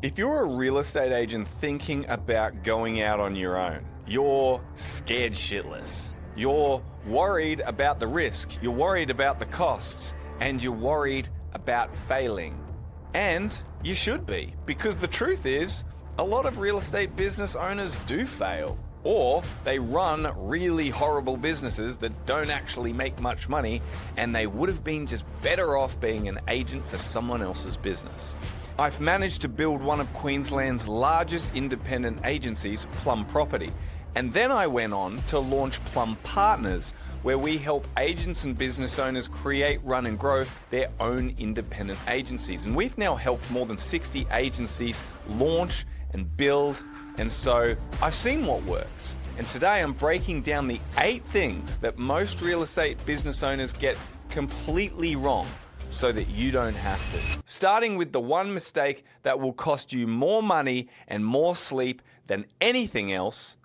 If you're a real estate agent thinking about going out on your own, you're scared shitless. You're worried about the risk, you're worried about the costs, and you're worried about failing. And you should be, because the truth is, a lot of real estate business owners do fail. Or they run really horrible businesses that don't actually make much money, and they would have been just better off being an agent for someone else's business. I've managed to build one of Queensland's largest independent agencies, Plum Property. And then I went on to launch Plum Partners, where we help agents and business owners create, run and grow their own independent agencies. And we've now helped more than 60 agencies launch and build. And so I've seen what works. And today I'm breaking down the 8 things that most real estate business owners get completely wrong, so that you don't have to. Starting with the one mistake that will cost you more money and more sleep than anything else,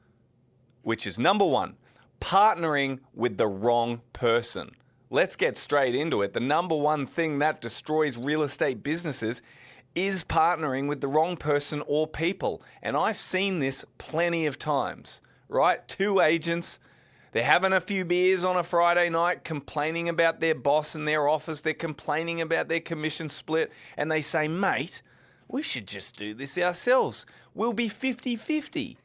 which is number 1, partnering with the wrong person. Let's get straight into it. The number 1 thing that destroys real estate businesses is partnering with the wrong person or people. And I've seen this plenty of times, right? 2 agents, they're having a few beers on a Friday night, complaining about their boss and their office. They're complaining about their commission split. And they say, mate, we should just do this ourselves. We'll be 50-50.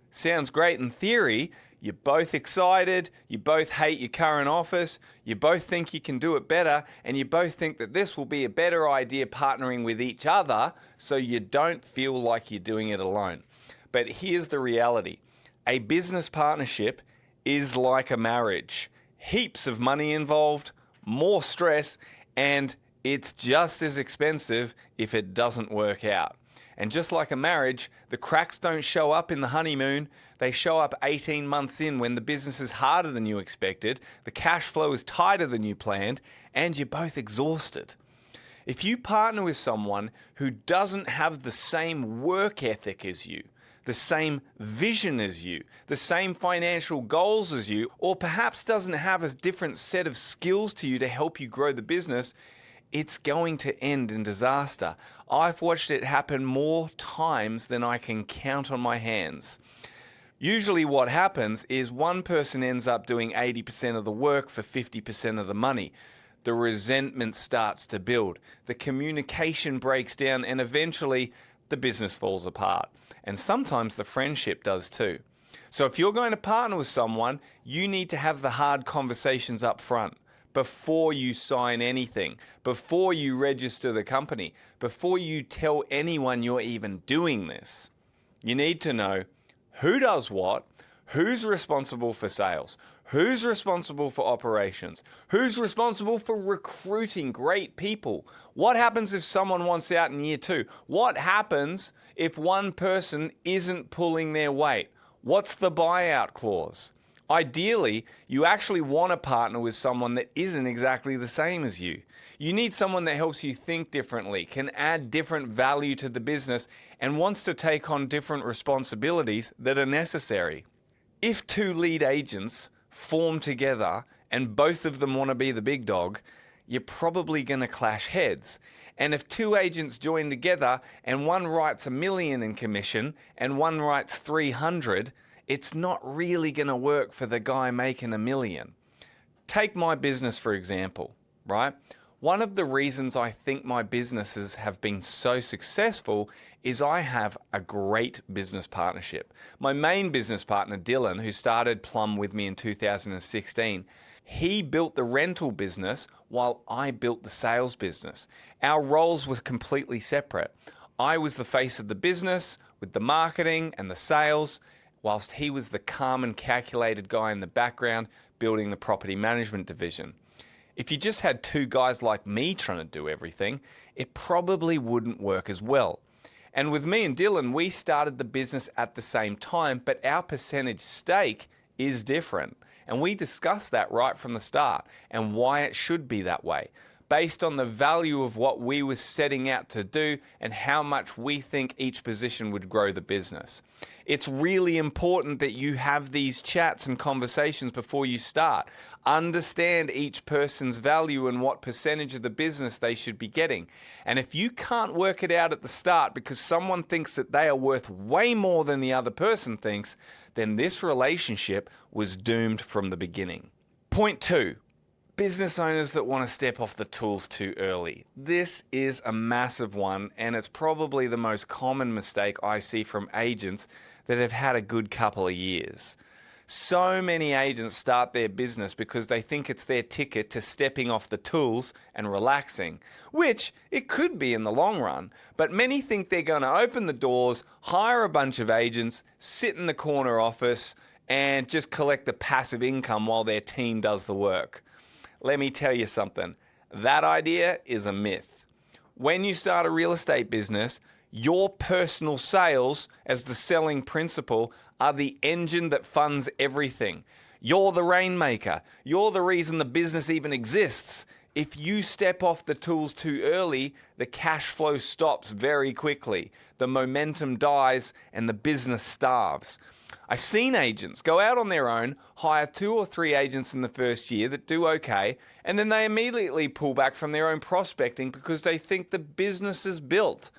Sounds great in theory. You're both excited. You both hate your current office. You both think you can do it better. And you both think that this will be a better idea partnering with each other, so you don't feel like you're doing it alone. But here's the reality. A business partnership is like a marriage. Heaps of money involved, more stress, and it's just as expensive if it doesn't work out. And just like a marriage, the cracks don't show up in the honeymoon. They show up 18 months in when the business is harder than you expected, the cash flow is tighter than you planned, and you're both exhausted. If you partner with someone who doesn't have the same work ethic as you, the same vision as you, the same financial goals as you, or perhaps doesn't have a different set of skills to you to help you grow the business, it's going to end in disaster. I've watched it happen more times than I can count on my hands. Usually what happens is one person ends up doing 80% of the work for 50% of the money. The resentment starts to build. The communication breaks down, and eventually the business falls apart. And sometimes the friendship does too. So if you're going to partner with someone, you need to have the hard conversations up front before you sign anything, before you register the company, before you tell anyone you're even doing this. You need to know who does what, who's responsible for sales, who's responsible for operations, who's responsible for recruiting great people. What happens if someone wants out in year 2? What happens if one person isn't pulling their weight? What's the buyout clause? Ideally, you actually want to partner with someone that isn't exactly the same as you. You need someone that helps you think differently, can add different value to the business, and wants to take on different responsibilities that are necessary. If 2 lead agents form together and both of them want to be the big dog, you're probably going to clash heads. And if 2 agents join together and one writes $1 million in commission and one writes 300, it's not really going to work for the guy making $1 million. Take my business, for example, right? One of the reasons I think my businesses have been so successful is I have a great business partnership. My main business partner, Dylan, who started Plum with me in 2016, he built the rental business while I built the sales business. Our roles were completely separate. I was the face of the business with the marketing and the sales, whilst he was the calm and calculated guy in the background building the property management division. If you just had 2 guys like me trying to do everything, it probably wouldn't work as well. And with me and Dylan, we started the business at the same time, but our percentage stake is different. And we discussed that right from the start and why it should be that way. based on the value of what we were setting out to do and how much we think each position would grow the business. It's really important that you have these chats and conversations before you start. Understand each person's value and what percentage of the business they should be getting. And if you can't work it out at the start because someone thinks that they are worth way more than the other person thinks, then this relationship was doomed from the beginning. Point 2. Business owners that want to step off the tools too early. This is a massive one, and it's probably the most common mistake I see from agents that have had a good couple of years. So many agents start their business because they think it's their ticket to stepping off the tools and relaxing, which it could be in the long run, but many think they're going to open the doors, hire a bunch of agents, sit in the corner office, and just collect the passive income while their team does the work. Let me tell you something. That idea is a myth. When you start a real estate business, your personal sales as the selling principal are the engine that funds everything. You're the rainmaker. You're the reason the business even exists. If you step off the tools too early, the cash flow stops very quickly. The momentum dies and the business starves. I've seen agents go out on their own, hire 2 or 3 agents in the first year that do okay, and then they immediately pull back from their own prospecting because they think the business is built.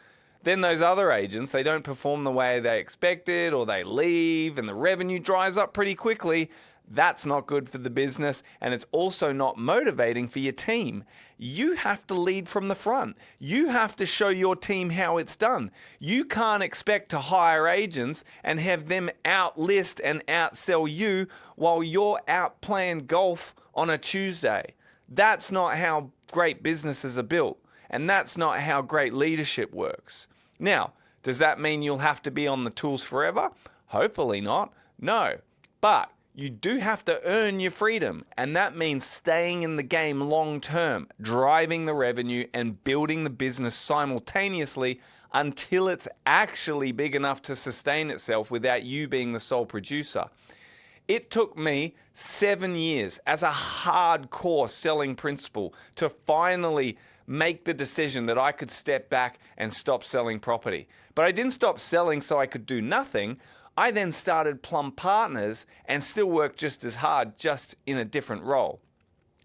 Then those other agents, they don't perform the way they expected, or they leave and the revenue dries up pretty quickly. That's not good for the business, and it's also not motivating for your team. You have to lead from the front. You have to show your team how it's done. You can't expect to hire agents and have them outlist and outsell you while you're out playing golf on a Tuesday. That's not how great businesses are built, and that's not how great leadership works. Now, does that mean you'll have to be on the tools forever? Hopefully not. No. But you do have to earn your freedom, and that means staying in the game long term, driving the revenue and building the business simultaneously until it's actually big enough to sustain itself without you being the sole producer. It took me 7 years as a hardcore selling principal to finally make the decision that I could step back and stop selling property. But I didn't stop selling so I could do nothing. I then started Plum Partners and still worked just as hard, just in a different role.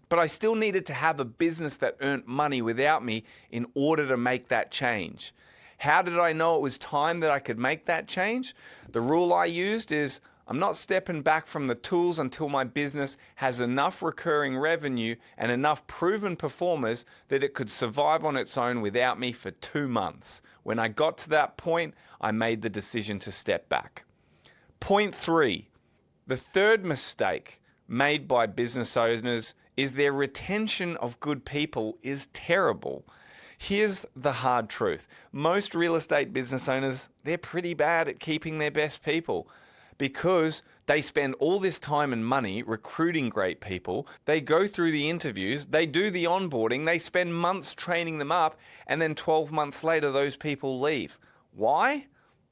But I still needed to have a business that earned money without me in order to make that change. How did I know it was time that I could make that change? The rule I used is I'm not stepping back from the tools until my business has enough recurring revenue and enough proven performers that it could survive on its own without me for 2 months. When I got to that point, I made the decision to step back. Point 3, the third mistake made by business owners is their retention of good people is terrible. Here's the hard truth. Most real estate business owners, they're pretty bad at keeping their best people because they spend all this time and money recruiting great people. They go through the interviews, they do the onboarding, they spend months training them up, and then 12 months later, those people leave. Why?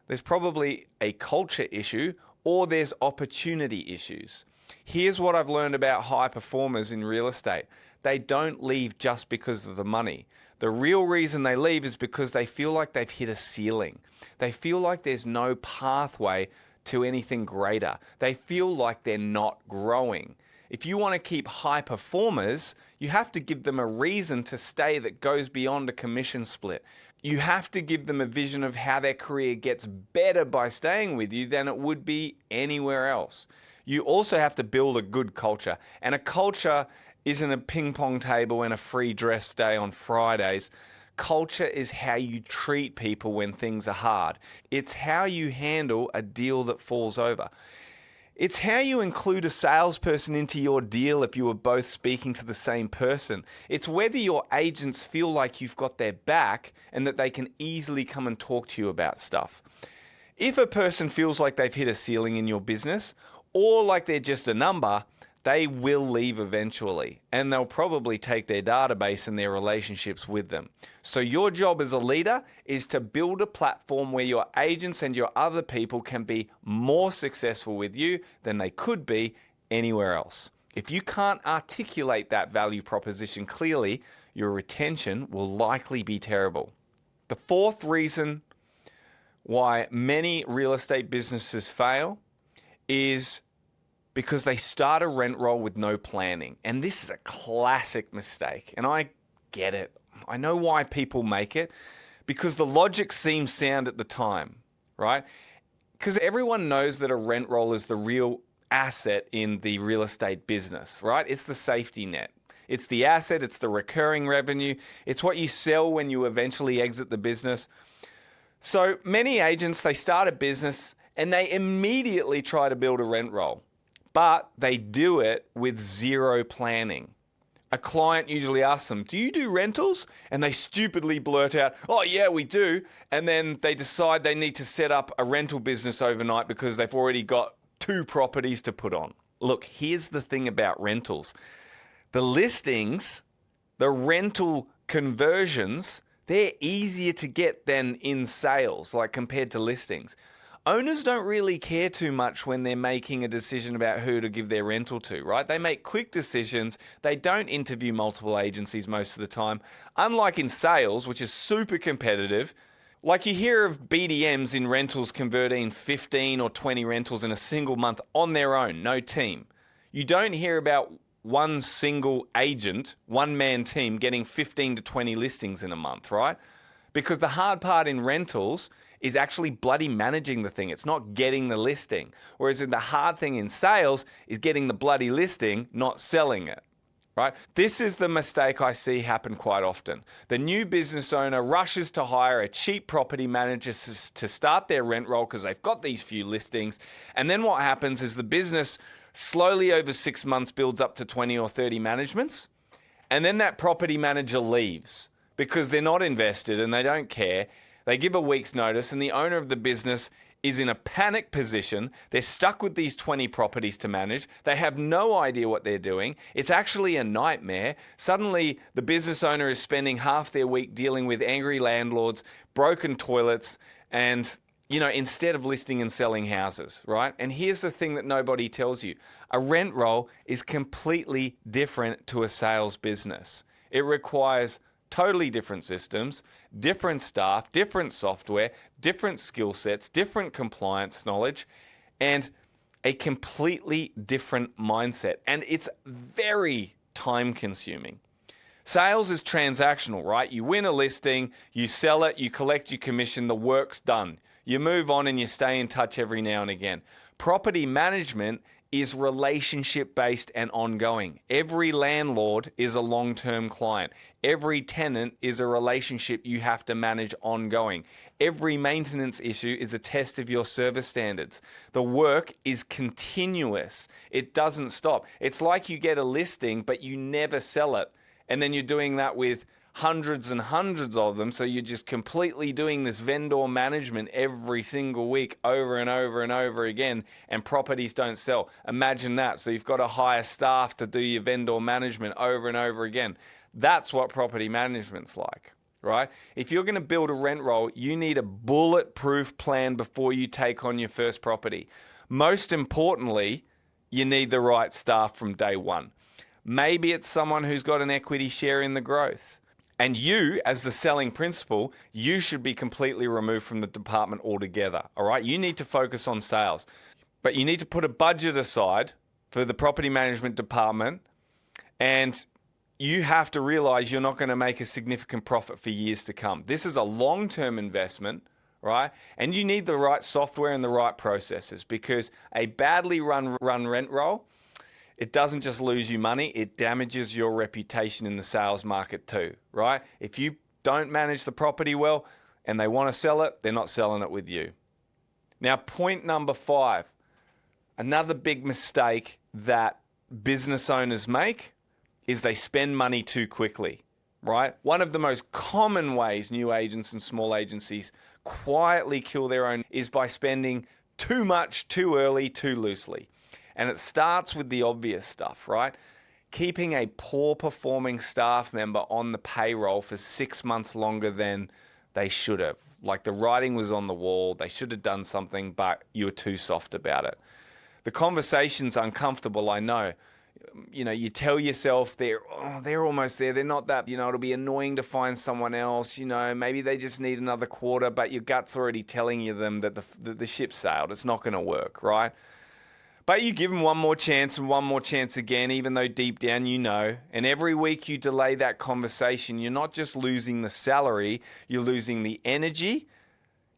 There's probably a culture issue or there's opportunity issues. Here's what I've learned about high performers in real estate. They don't leave just because of the money. The real reason they leave is because they feel like they've hit a ceiling. They feel like there's no pathway to anything greater. They feel like they're not growing. If you want to keep high performers, you have to give them a reason to stay that goes beyond a commission split. You have to give them a vision of how their career gets better by staying with you than it would be anywhere else. You also have to build a good culture. And a culture isn't a ping pong table and a free dress day on Fridays. Culture is how you treat people when things are hard. It's how you handle a deal that falls over. It's how you include a salesperson into your deal if you were both speaking to the same person. It's whether your agents feel like you've got their back and that they can easily come and talk to you about stuff. If a person feels like they've hit a ceiling in your business or like they're just a number, they will leave eventually, and they'll probably take their database and their relationships with them. So your job as a leader is to build a platform where your agents and your other people can be more successful with you than they could be anywhere else. If you can't articulate that value proposition clearly, your retention will likely be terrible. The fourth reason why many real estate businesses fail is because they start a rent roll with no planning. And this is a classic mistake. And I get it. I know why people make it, because the logic seems sound at the time, right? Because everyone knows that a rent roll is the real asset in the real estate business, right? It's the safety net. It's the asset, it's the recurring revenue, it's what you sell when you eventually exit the business. So many agents, they start a business and they immediately try to build a rent roll, but they do it with zero planning. A client usually asks them, do you do rentals? And they stupidly blurt out, oh yeah, we do. And then they decide they need to set up a rental business overnight because they've already got 2 properties to put on. Look, here's the thing about rentals. The listings, the rental conversions, they're easier to get than in sales, like compared to listings. Owners don't really care too much when they're making a decision about who to give their rental to, right? They make quick decisions. They don't interview multiple agencies most of the time. Unlike in sales, which is super competitive, like you hear of BDMs in rentals converting 15 or 20 rentals in a single month on their own, no team. You don't hear about one single agent, one-man team getting 15 to 20 listings in a month, right? Because the hard part in rentals is actually bloody managing the thing. It's not getting the listing. Whereas the hard thing in sales is getting the bloody listing, not selling it, right? This is the mistake I see happen quite often. The new business owner rushes to hire a cheap property manager to start their rent roll because they've got these few listings. And then what happens is the business slowly over 6 months builds up to 20 or 30 managements. And then that property manager leaves because they're not invested and they don't care. They give a week's notice and the owner of the business is in a panic position. They're stuck with these 20 properties to manage. They have no idea what they're doing. It's actually a nightmare. Suddenly, the business owner is spending half their week dealing with angry landlords, broken toilets, and instead of listing and selling houses, right? And here's the thing that nobody tells you. A rent roll is completely different to a sales business. It requires totally different systems, different staff, different software, different skill sets, different compliance knowledge, and a completely different mindset. And it's very time consuming. Sales is transactional, right? You win a listing, you sell it, you collect your commission, the work's done. You move on and you stay in touch every now and again. Property management is relationship-based and ongoing. Every landlord is a long-term client. Every tenant is a relationship you have to manage ongoing. Every maintenance issue is a test of your service standards. The work is continuous. It doesn't stop. It's like you get a listing, but you never sell it. And then you're doing that with hundreds and hundreds of them. So you're just completely doing this vendor management every single week over and over and over again, and properties don't sell. Imagine that. So you've got to hire staff to do your vendor management over and over again. That's what property management's like, right? If you're going to build a rent roll, you need a bulletproof plan before you take on your first property. Most importantly, you need the right staff from day one. Maybe it's someone who's got an equity share in the growth. And you, as the selling principal, you should be completely removed from the department altogether, all right? You need to focus on sales. But you need to put a budget aside for the property management department, and you have to realize you're not going to make a significant profit for years to come. This is a long-term investment, right? And you need the right software and the right processes, because a badly run rent roll, it doesn't just lose you money, it damages your reputation in the sales market too, right? If you don't manage the property well and they want to sell it, they're not selling it with you. Now, point number 5, another big mistake that business owners make is they spend money too quickly, right? One of the most common ways new agents and small agencies quietly kill their own is by spending too much, too early, too loosely. And it starts with the obvious stuff, right? Keeping a poor performing staff member on the payroll for 6 months longer than they should have. Like the writing was on the wall, they should have done something, but you were too soft about it. The conversation's uncomfortable, I know. you tell yourself they're almost there. They're not that, it'll be annoying to find someone else. Maybe they just need another quarter, but your gut's already telling you that the ship sailed. It's not going to work, right? But you give them one more chance and one more chance again, even though deep down you know. And every week you delay that conversation, you're not just losing the salary, you're losing the energy.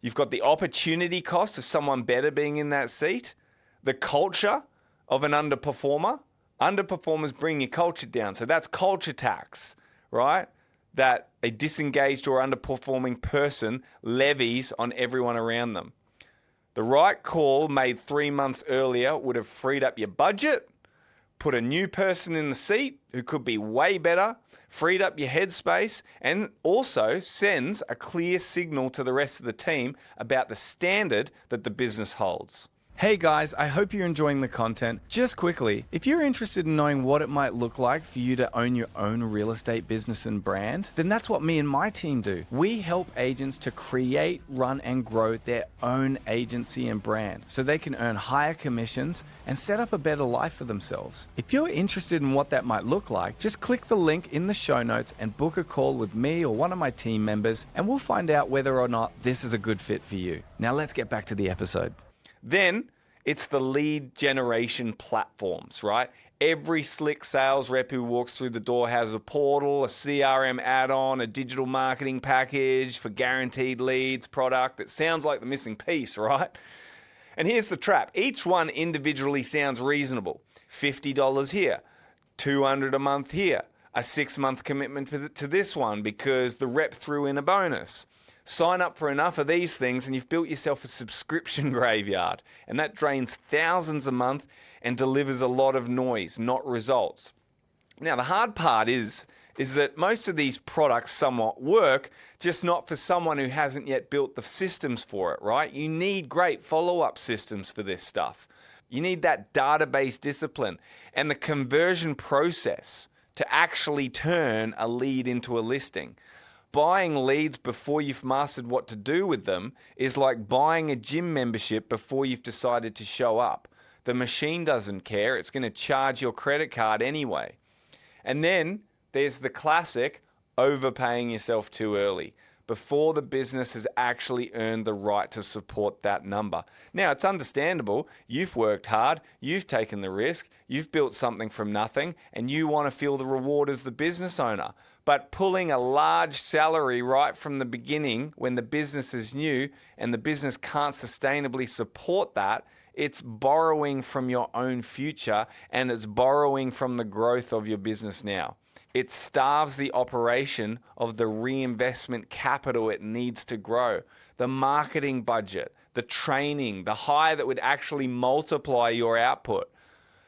You've got the opportunity cost of someone better being in that seat, the culture of an underperformer. Underperformers bring your culture down. So that's culture tax, right? That a disengaged or underperforming person levies on everyone around them. The right call made 3 months earlier would have freed up your budget, put a new person in the seat who could be way better, freed up your headspace, and also sends a clear signal to the rest of the team about the standard that the business holds. Hey guys, I hope you're enjoying the content. Just quickly, if you're interested in knowing what it might look like for you to own your own real estate business and brand, then that's what me and my team do. We help agents to create, run, and grow their own agency and brand so they can earn higher commissions and set up a better life for themselves. If you're interested in what that might look like, just click the link in the show notes and book a call with me or one of my team members, and we'll find out whether or not this is a good fit for you. Now let's get back to the episode. Then it's the lead generation platforms, right? Every slick sales rep who walks through the door has a portal, a CRM add-on, a digital marketing package for guaranteed leads product that sounds like the missing piece, right? And here's the trap. Each one individually sounds reasonable. $50 here, $200 a month here, a 6-month commitment to this one because the rep threw in a bonus. Sign up for enough of these things and you've built yourself a subscription graveyard. And that drains thousands a month and delivers a lot of noise, not results. Now, the hard part is that most of these products somewhat work, just not for someone who hasn't yet built the systems for it, right? You need great follow-up systems for this stuff. You need that database discipline and the conversion process to actually turn a lead into a listing. Buying leads before you've mastered what to do with them is like buying a gym membership before you've decided to show up. The machine doesn't care. It's going to charge your credit card anyway. And then there's the classic overpaying yourself too early before the business has actually earned the right to support that number. Now, it's understandable. You've worked hard. You've taken the risk. You've built something from nothing, and you want to feel the reward as the business owner. But pulling a large salary right from the beginning when the business is new and the business can't sustainably support that, it's borrowing from your own future and it's borrowing from the growth of your business now. It starves the operation of the reinvestment capital it needs to grow, the marketing budget, the training, the hire that would actually multiply your output.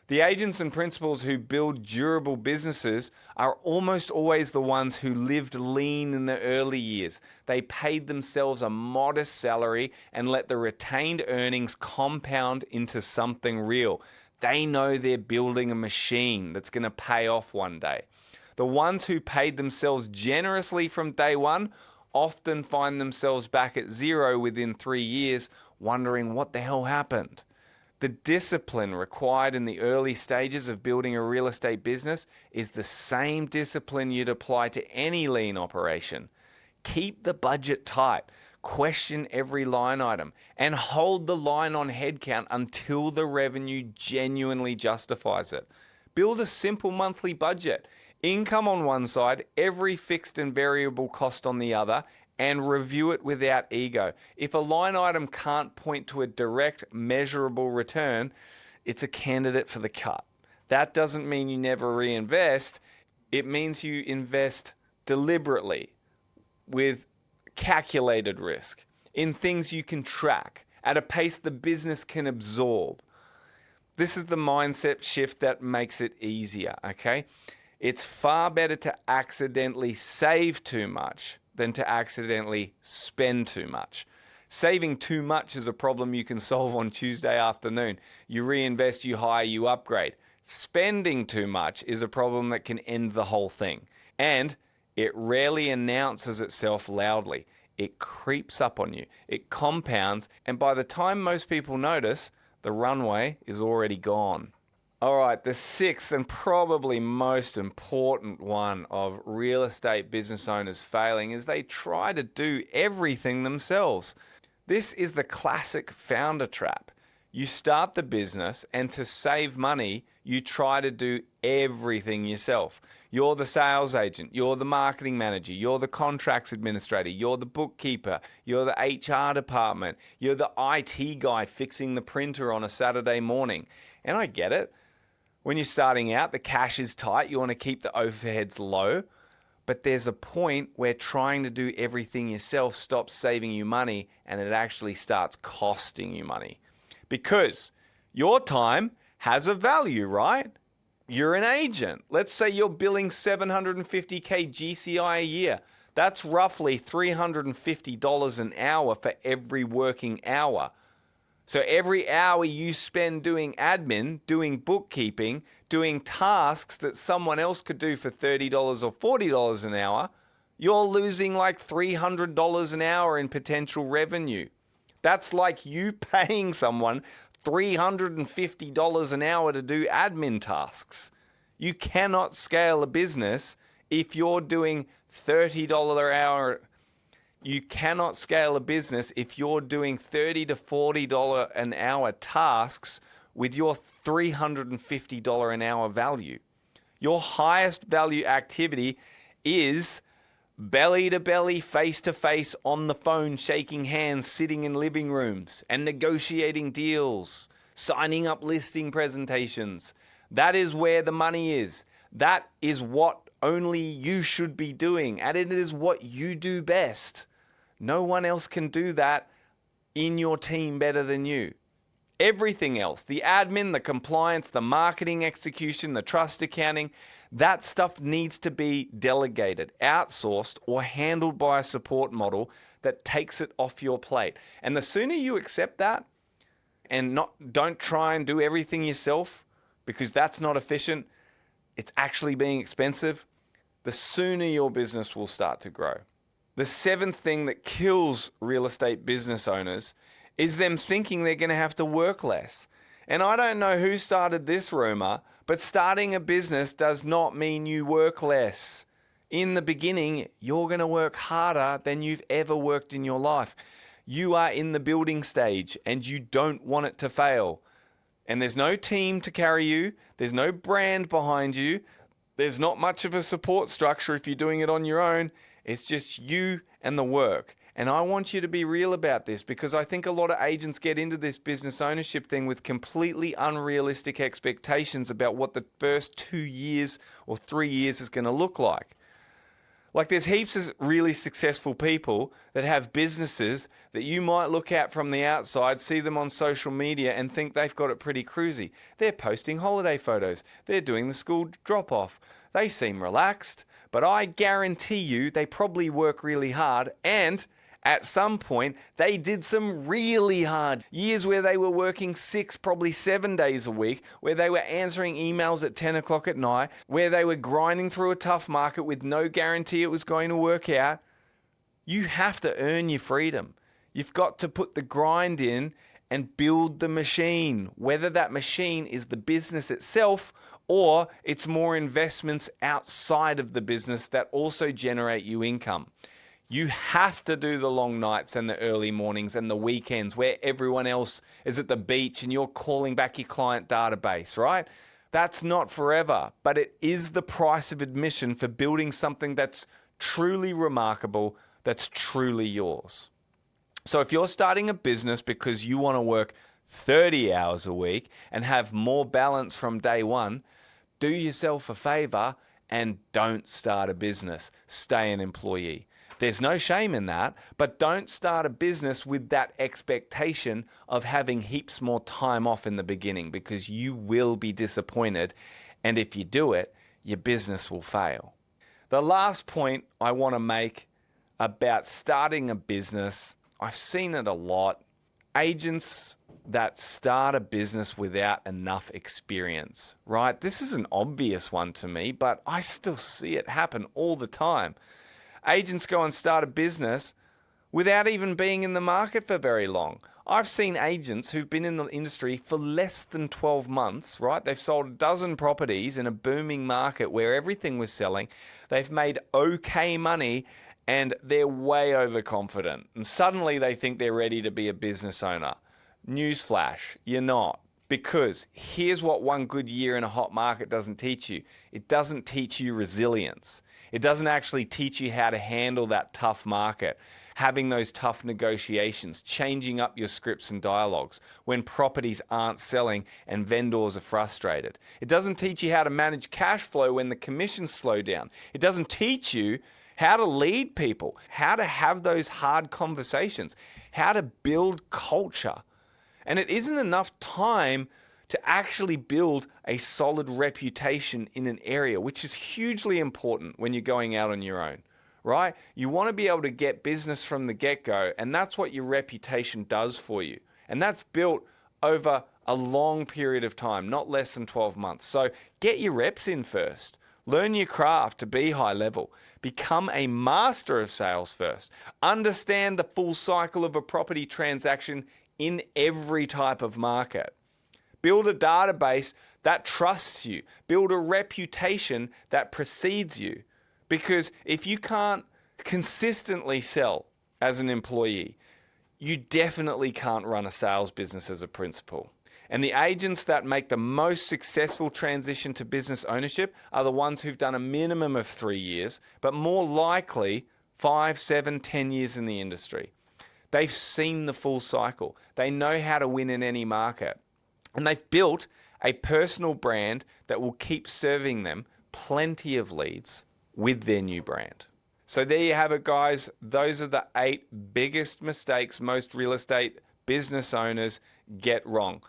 The agents and principals who build durable businesses are almost always the ones who lived lean in the early years. They paid themselves a modest salary and let the retained earnings compound into something real. They know they're building a machine that's going to pay off one day. The ones who paid themselves generously from day one often find themselves back at zero within 3 years, wondering what the hell happened. The discipline required in the early stages of building a real estate business is the same discipline you'd apply to any lean operation. Keep the budget tight, question every line item, and hold the line on headcount until the revenue genuinely justifies it. Build a simple monthly budget. Income on one side, every fixed and variable cost on the other, and review it without ego. If a line item can't point to a direct, measurable return, it's a candidate for the cut. That doesn't mean you never reinvest. It means you invest deliberately with calculated risk in things you can track at a pace the business can absorb. This is the mindset shift that makes it easier, okay? It's far better to accidentally save too much than to accidentally spend too much. Saving too much is a problem you can solve on Tuesday afternoon. You reinvest, you hire, you upgrade. Spending too much is a problem that can end the whole thing. And it rarely announces itself loudly. It creeps up on you. It compounds, and by the time most people notice, the runway is already gone. All right, the sixth and probably most important one of real estate business owners failing is they try to do everything themselves. This is the classic founder trap. You start the business, and to save money, you try to do everything yourself. You're the sales agent, you're the marketing manager, you're the contracts administrator, you're the bookkeeper, you're the HR department, you're the IT guy fixing the printer on a Saturday morning. And I get it. When you're starting out, the cash is tight. You want to keep the overheads low. But there's a point where trying to do everything yourself stops saving you money, and it actually starts costing you money. Because your time has a value, right? You're an agent. Let's say you're billing $750K GCI a year. That's roughly $350 an hour for every working hour. So every hour you spend doing admin, doing bookkeeping, doing tasks that someone else could do for $30 or $40 an hour, you're losing like $300 an hour in potential revenue. That's like you paying someone $350 an hour to do admin tasks. You cannot scale a business if you're doing $30 an hour. You cannot scale a business if you're doing $30 to $40 an hour tasks with your $350 an hour value. Your highest value activity is belly to belly, face to face, on the phone, shaking hands, sitting in living rooms and negotiating deals, signing up listing presentations. That is where the money is. That is what only you should be doing, and it is what you do best. No one else can do that in your team better than you. Everything else, the admin, the compliance, the marketing execution, the trust accounting, that stuff needs to be delegated, outsourced, or handled by a support model that takes it off your plate. And the sooner you accept that and don't try and do everything yourself, because that's not efficient, it's actually being expensive, the sooner your business will start to grow. The seventh thing that kills real estate business owners is them thinking they're going to have to work less. And I don't know who started this rumor, but starting a business does not mean you work less. In the beginning, you're going to work harder than you've ever worked in your life. You are in the building stage and you don't want it to fail. And there's no team to carry you. There's no brand behind you. There's not much of a support structure if you're doing it on your own. It's just you and the work. And I want you to be real about this, because I think a lot of agents get into this business ownership thing with completely unrealistic expectations about what the first 2 years or 3 years is going to look like. Like, there's heaps of really successful people that have businesses that you might look at from the outside, see them on social media and think they've got it pretty cruisy. They're posting holiday photos. They're doing the school drop-off. They seem relaxed, but I guarantee you they probably work really hard, and at some point they did some really hard years where they were working 6, probably 7 days a week, where they were answering emails at 10 o'clock at night, where they were grinding through a tough market with no guarantee it was going to work out. You have to earn your freedom. You've got to put the grind in and build the machine, whether that machine is the business itself or it's more investments outside of the business that also generate you income. You have to do the long nights and the early mornings and the weekends where everyone else is at the beach and you're calling back your client database, right? That's not forever, but it is the price of admission for building something that's truly remarkable, that's truly yours. So if you're starting a business because you want to work 30 hours a week and have more balance from day one, do yourself a favor and don't start a business. Stay an employee. There's no shame in that, but don't start a business with that expectation of having heaps more time off in the beginning, because you will be disappointed. And if you do it, your business will fail. The last point I want to make about starting a business, I've seen it a lot. Agents that start a business without enough experience, right? This is an obvious one to me, but I still see it happen all the time. Agents go and start a business without even being in the market for very long. I've seen agents who've been in the industry for less than 12 months, right? They've sold a dozen properties in a booming market where everything was selling. They've made okay money and they're way overconfident. And suddenly they think they're ready to be a business owner. Newsflash, you're not. Because here's what one good year in a hot market doesn't teach you. It doesn't teach you resilience. It doesn't actually teach you how to handle that tough market, having those tough negotiations, changing up your scripts and dialogues when properties aren't selling and vendors are frustrated. It doesn't teach you how to manage cash flow when the commissions slow down. It doesn't teach you how to lead people, how to have those hard conversations, how to build culture. And it isn't enough time to actually build a solid reputation in an area, which is hugely important when you're going out on your own, right? You want to be able to get business from the get-go, and that's what your reputation does for you. And that's built over a long period of time, not less than 12 months. So get your reps in first. Learn your craft to be high level. Become a master of sales first. Understand the full cycle of a property transaction in every type of market. Build a database that trusts you. Build a reputation that precedes you. Because if you can't consistently sell as an employee, you definitely can't run a sales business as a principal. And the agents that make the most successful transition to business ownership are the ones who've done a minimum of 3 years, but more likely 5, 7, 10 years in the industry. They've seen the full cycle. They know how to win in any market. And they've built a personal brand that will keep serving them plenty of leads with their new brand. So there you have it, guys. Those are the 8 biggest mistakes most real estate business owners get wrong.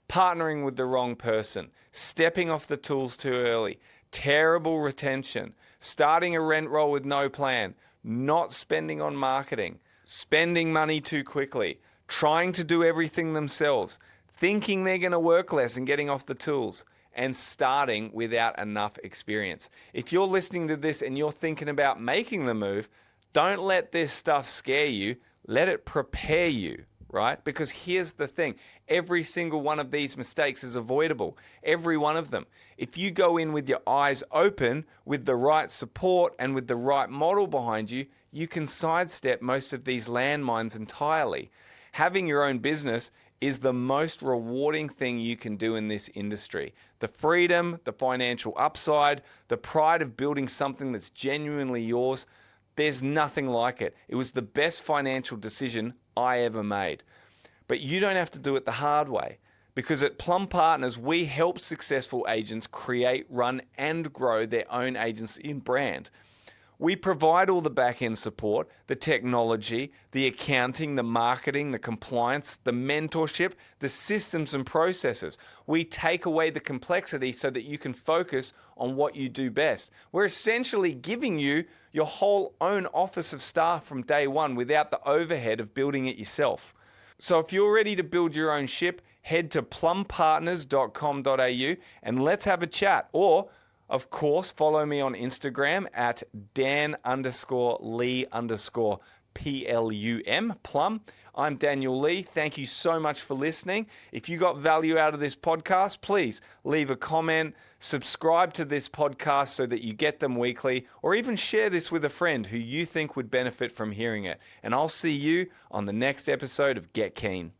Partnering with the wrong person, stepping off the tools too early, terrible retention, starting a rent roll with no plan, not spending on marketing, spending money too quickly, trying to do everything themselves, thinking they're going to work less and getting off the tools, and starting without enough experience. If you're listening to this and you're thinking about making the move, don't let this stuff scare you. Let it prepare you, right? Because here's the thing. Every single one of these mistakes is avoidable. Every one of them. If you go in with your eyes open, with the right support and with the right model behind you, you can sidestep most of these landmines entirely. Having your own business is the most rewarding thing you can do in this industry. The freedom, the financial upside, the pride of building something that's genuinely yours, there's nothing like it. It was the best financial decision I ever made. But you don't have to do it the hard way, because at Plum Partners, we help successful agents create, run, and grow their own agency and brand. We provide all the back-end support, the technology, the accounting, the marketing, the compliance, the mentorship, the systems and processes. We take away the complexity so that you can focus on what you do best. We're essentially giving you your whole own office of staff from day one without the overhead of building it yourself. So if you're ready to build your own ship, head to plumpartners.com.au and let's have a chat. Or, of course, follow me on Instagram at Dan_Lee_PLUM, Plum. I'm Daniel Lee. Thank you so much for listening. If you got value out of this podcast, please leave a comment, subscribe to this podcast so that you get them weekly, or even share this with a friend who you think would benefit from hearing it. And I'll see you on the next episode of Get Keen.